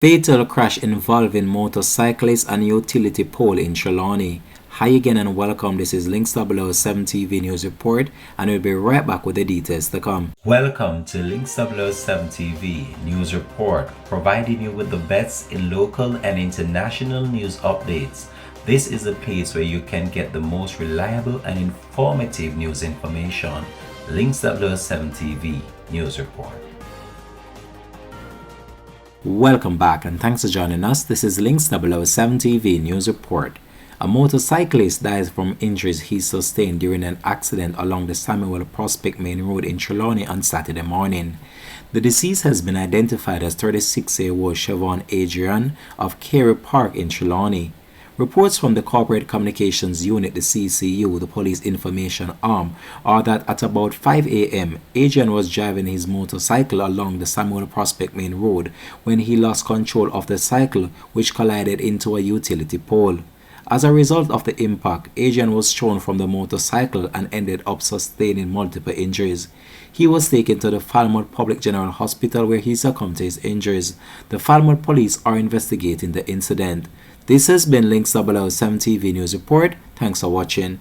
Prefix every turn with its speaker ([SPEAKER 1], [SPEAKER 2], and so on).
[SPEAKER 1] Fatal crash involving motorcyclist and utility pole in Trelawny. Hi again and welcome. This is Links 007 TV News Report, and we'll be right back with the details to come. Welcome to Links 007 TV News Report, providing you with the best in local and international news updates. This is a place where you can get the most reliable and informative news information. Links 007 TV News Report. Welcome back and thanks for joining us. This is Links 007 TV News Report. A motorcyclist dies from injuries he sustained during an accident along the Samuel Prospect Main Road in Trelawny on Saturday morning. The deceased has been identified as 36-year-old Siobhan Adrian of Carey Park in Trelawny. Reports from the Corporate Communications Unit, the CCU, the police information arm, are that at about 5 a.m., Adrian was driving his motorcycle along the Samuel Prospect Main Road when he lost control of the cycle, which collided into a utility pole. As a result of the impact, Adrian was thrown from the motorcycle and ended up sustaining multiple injuries. He was taken to the Falmouth Public General Hospital where he succumbed to his injuries. The Falmouth police are investigating the incident. This has been Links 007 TV News Report. Thanks for watching.